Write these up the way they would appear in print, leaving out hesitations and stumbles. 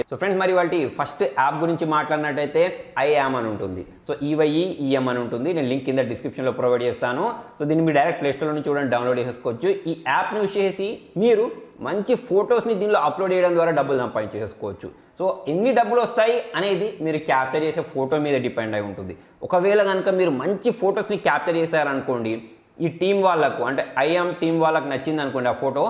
So friends, మరి వాటి first app గురించి మాట్లాడినట్టయితే ఐయామ్ అని ఉంటుంది. సో ఈవైఈఎం అని ఉంటుంది. నేను లింక్ కింద డిస్క్రిప్షన్లో ప్రొవైడ్ చేస్తాను. సో దీన్ని మీరు డైరెక్ట్ ప్లేస్టోర్ నుంచి చూడండి, డౌన్లోడ్ చేసుకోవచ్చు. ఈ యాప్ని యూస్ చేసి మీరు మంచి ఫొటోస్ని దీనిలో అప్లోడ్ చేయడం ద్వారా డబ్బులు సంపాదించేసుకోవచ్చు. సో ఎన్ని డబ్బులు వస్తాయి అనేది మీరు క్యాప్చర్ చేసే ఫోటో మీద డిపెండ్ అయి ఉంటుంది. ఒకవేళ కనుక మీరు మంచి ఫొటోస్ని క్యాప్చర్ చేశారనుకోండి, ఈ టీం వాళ్ళకు అంటే ఐఎం టీం వాళ్ళకి నచ్చింది అనుకోండి ఆ ఫోటో,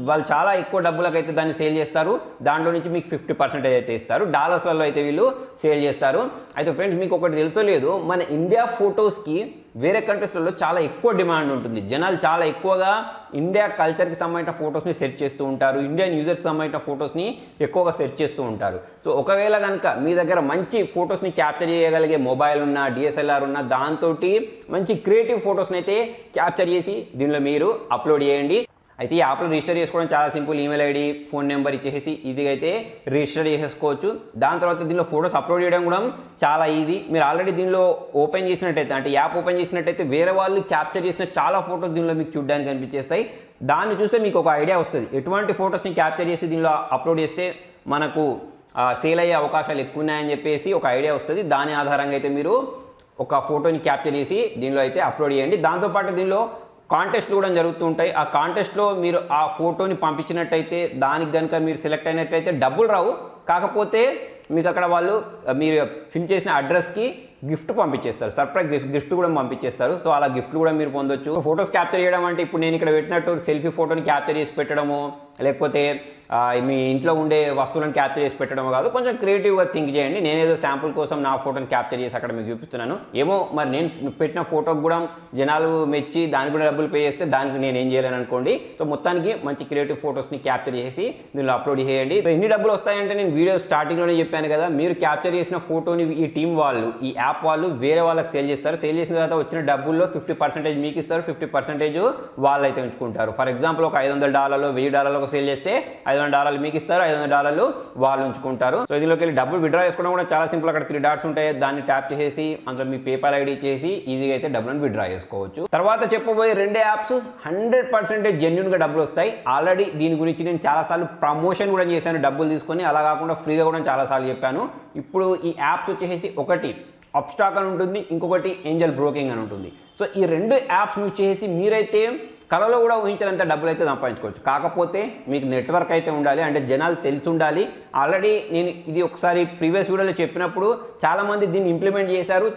వాళ్ళు చాలా ఎక్కువ డబ్బులకు అయితే దాన్ని సేల్ చేస్తారు. దాంట్లో నుంచి మీకు 50% అయితే ఇస్తారు. డాలర్స్లలో అయితే వీళ్ళు సేల్ చేస్తారు. అయితే ఫ్రెండ్స్, మీకు ఒకటి తెలుసో లేదు, మన ఇండియా ఫొటోస్కి వేరే కంట్రీస్లలో చాలా ఎక్కువ డిమాండ్ ఉంటుంది. జనాలు చాలా ఎక్కువగా ఇండియా కల్చర్కి సంబంధించిన ఫొటోస్ని సెర్చ్ చేస్తూ ఉంటారు. ఇండియన్ యూజర్స్కి సంబంధించిన ఫొటోస్ని ఎక్కువగా సెర్చ్ చేస్తూ ఉంటారు. సో ఒకవేళ కనుక మీ దగ్గర మంచి ఫొటోస్ని క్యాప్చర్ చేయగలిగే మొబైల్ ఉన్న, డిఎస్ఎల్ఆర్ ఉన్న, దాంతో మంచి క్రియేటివ్ ఫొటోస్ని అయితే క్యాప్చర్ చేసి దీనిలో మీరు అప్లోడ్ చేయండి. అయితే ఈ యాప్లో రిజిస్టర్ చేసుకోవడం చాలా simple. Email ID, phone number ఇచ్చేసి ఈజీగా అయితే రిజిస్టర్ చేసేసుకోవచ్చు. దాని తర్వాత దీనిలో ఫొటోస్ అప్లోడ్ చేయడం కూడా చాలా ఈజీ. మీరు ఆల్రెడీ దీనిలో ఓపెన్ చేసినట్టయితే, అంటే యాప్ ఓపెన్ చేసినట్టయితే వేరే వాళ్ళు క్యాప్చర్ చేసిన చాలా ఫొటోస్ దీనిలో మీకు చూడడానికి కనిపించేస్తాయి. దాన్ని చూస్తే మీకు ఒక ఐడియా వస్తుంది, ఎటువంటి ఫొటోస్ని క్యాప్చర్ చేసి దీనిలో అప్లోడ్ చేస్తే మనకు సేల్ అయ్యే అవకాశాలు ఎక్కువ ఉన్నాయని చెప్పేసి ఒక ఐడియా వస్తుంది. దాని ఆధారంగా అయితే మీరు ఒక ఫోటోని క్యాప్చర్ చేసి దీనిలో అయితే అప్లోడ్ చేయండి. దాంతోపాటు దీనిలో కాంటెస్ట్లు కూడా జరుగుతూ ఉంటాయి. ఆ కాంటెస్ట్లో మీరు ఆ ఫోటోని పంపించినట్టయితే, దానికి కనుక మీరు సెలెక్ట్ అయినట్టయితే డబ్బులు రావు. కాకపోతే మీకు అక్కడ వాళ్ళు మీరు ఫిల్ చేసిన అడ్రస్కి గిఫ్ట్ పంపించేస్తారు, సర్ప్రైజ్ గిఫ్ట్ కూడా పంపించేస్తారు. సో అలా గిఫ్ట్లు కూడా మీరు పొందొచ్చు. ఫొటోస్ క్యాప్చర్ చేయడం అంటే ఇప్పుడు నేను ఇక్కడ పెట్టినట్టు సెల్ఫీ ఫోటోని క్యాప్చర్ చేసి పెట్టడము, లేకపోతే మీ ఇంట్లో ఉండే వస్తువులను క్యాప్చర్ చేసి పెట్టడము కాదు. కొంచెం క్రియేటివ్గా థింక్ చేయండి. నేనేదో శాంపుల్ కోసం నా ఫోటోని క్యాప్చర్ చేసి అక్కడ మీకు చూపిస్తున్నాను. ఏమో మరి నేను పెట్టిన ఫోటోకి కూడా జనాలు మెచ్చి దానికి కూడా డబ్బులు పే చేస్తే దానికి నేను ఏం చేయలేను అనుకోండి. సో మొత్తానికి మంచి క్రియేటివ్ ఫొటోస్ని క్యాప్చర్ చేసి దీనిలో అప్లోడ్ చేయండి. సో ఎన్ని డబ్బులు వస్తాయంటే నేను వీడియో స్టార్టింగ్లోనే చెప్పాను కదా, మీరు క్యాప్చర్ చేసిన ఫోటోని ఈ టీం వాళ్ళు, ఈ యాప్ వాళ్ళు వేరే వాళ్ళకి సేల్ చేస్తారు. సేల్ చేసిన తర్వాత వచ్చిన డబ్బుల్లో 50% మీకు ఇస్తారు, 50% వాళ్ళు అయితే ఉంచుకుంటారు. ఫర్ ఎగ్జాంపుల్ ఒక $500, $1000 సేల్ చేస్తే $500 మీకు ఇస్తారు, $500 వాళ్ళు ఉంచుకుంటారు. సో ఇందులోకి వెళ్ళి డబ్బులు విత్డ్రా చేసుకోవడం కూడా చాలా సింపుల్. అక్కడ 3 డాట్స్ ఉంటాయి, దాన్ని ట్యాప్ చేసి అందులో మీ పేపాల్ ఐడి చేసి ఈజీగా అయితే డబ్బులను విత్డ్రా చేసుకోవచ్చు. తర్వాత చెప్పబోయే 2 యాప్స్ 100% జెన్యూన్గా డబ్బులు వస్తాయి. ఆల్రెడీ దీని గురించి నేను చాలాసార్లు ప్రమోషన్ కూడా చేశాను డబ్బులు తీసుకొని. అలా కాకుండా ఫ్రీగా కూడా చాలాసార్లు చెప్పాను. ఇప్పుడు ఈ యాప్స్ వచ్చేసి ఒకటి అప్స్టాక్ అని ఉంటుంది, ఇంకొకటి ఏంజల్ బ్రోకింగ్ అని ఉంటుంది. సో ఈ 2 యాప్స్ యూజ్ చేసి మీరైతే కళలో కూడా ఊహించినంత డబ్బులు అయితే సంపాదించుకోవచ్చు. కాకపోతే మీకు నెట్వర్క్ అయితే ఉండాలి, అంటే జనాలు తెలిసి ఉండాలి. ఆల్రెడీ నేను ఇది ఒకసారి ప్రీవియస్ వీడియోలో చెప్పినప్పుడు చాలామంది దీన్ని ఇంప్లిమెంట్ చేశారు.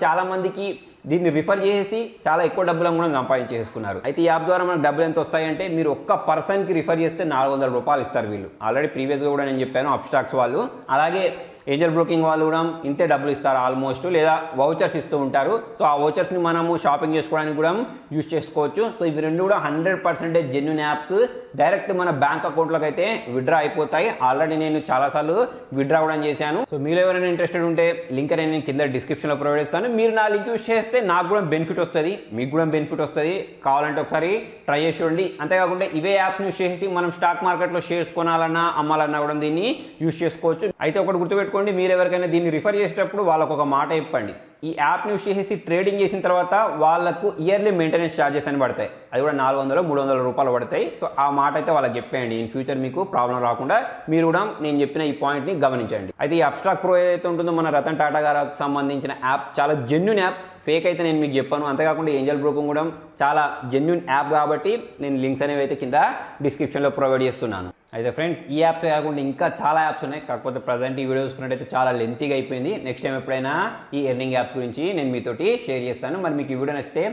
చాలామందికి దీన్ని రిఫర్ చేసి చాలా ఎక్కువ డబ్బులను కూడా సంపాదించేసుకున్నారు. అయితే ఈ యాప్ ద్వారా మనకు డబ్బులు ఎంత వస్తాయంటే, మీరు ఒక్క పర్సన్కి రిఫర్ చేస్తే $400 ఇస్తారు వీళ్ళు. ఆల్రెడీ ప్రీవియస్గా కూడా నేను చెప్పాను అప్స్టాక్స్ వాళ్ళు. అలాగే ఏంజల్ బ్రోకింగ్ వాళ్ళు కూడా ఇంతే డబ్బులు ఇస్తారు ఆల్మోస్ట్, లేదా వౌచర్స్ ఇస్తూ ఉంటారు. సో ఆ వౌచర్స్ని మనము షాపింగ్ చేసుకోవడానికి కూడా యూజ్ చేసుకోవచ్చు. సో ఇవి 2 కూడా 100% జెన్యూన్ యాప్స్. డైరెక్ట్ మన బ్యాంక్ అకౌంట్లోకి అయితే విత్డ్రా అయిపోతాయి. ఆల్రెడీ నేను చాలాసార్లు విత్డ్రా కూడా చేశాను. సో మీరు ఎవరైనా ఇంట్రెస్టెడ్ ఉంటే లింక్ అనేది నేను కింద డిస్క్రిప్షన్లో ప్రొవైడ్ చేస్తాను. మీరు నా లింక్ యూజ్ చేస్తే నాకు కూడా బెనిఫిట్ వస్తుంది, మీకు కూడా బెనిఫిట్ వస్తుంది. కావాలంటే ఒకసారి ట్రై చేసి చూడండి. అంతేకాకుండా ఇవే యాప్స్ యూజ్ చేసి మనం స్టాక్ మార్కెట్లో షేర్స్ కొనాలన్నా అమ్మాలన్నా కూడా దీన్ని యూజ్ చేసుకోవచ్చు. అయితే ఒకటి గుర్తుపెట్టుకోండి, మీరు ఎవరికైనా దీన్ని రిఫర్ చేసేటప్పుడు వాళ్ళకు ఒక మాట చెప్పండి. ఈ యాప్ని యూజ్ చేసి ట్రేడింగ్ చేసిన తర్వాత వాళ్ళకు ఇయర్లీ మెయింటెనెన్స్ ఛార్జెస్ అని పడతాయి. అది కూడా $400-300 పడతాయి. సో ఆ మాట అయితే వాళ్ళకి చెప్పేయండి. ఇన్ ఫ్యూచర్ మీకు ప్రాబ్లం రాకుండా మీరు కూడా నేను చెప్పిన ఈ పాయింట్ని గమనించండి. అయితే ఈ అప్స్టాక్ ప్రో ఏదైతే ఉంటుందో మన రతన్ టాటా గారికి సంబంధించిన యాప్ చాలా జెన్యూన్ యాప్. ఫేక్ అయితే నేను మీకు చెప్పాను. అంతేకాకుండా ఏంజల్ బ్రోకింగ్ కూడా చాలా జెన్యూన్ యాప్ కాబట్టి నేను లింక్స్ అనేవి అయితే కింద డిస్క్రిప్షన్లో ప్రొవైడ్ చేస్తున్నాను. అయితే ఫ్రెండ్స్, ఈ యాప్స్ కాకుండా ఇంకా చాలా యాప్స్ ఉన్నాయి. కాకపోతే ప్రజెంట్ ఈ వీడియో చూసుకున్నట్టయితే చాలా లెంతీగా అయిపోయింది. నెక్స్ట్ టైం ఎప్పుడైనా ఈ ఎర్నింగ్ యాప్స్ గురించి నేను మీతోటి షేర్ చేస్తాను. మరి మీకు ఈ వీడియో నచ్చితే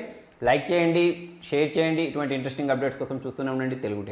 లైక్ చేయండి, షేర్ చేయండి. ఇటువంటి ఇంట్రెస్టింగ్ అప్డేట్స్ కోసం చూస్తూనే ఉండండి తెలుగు టెక్.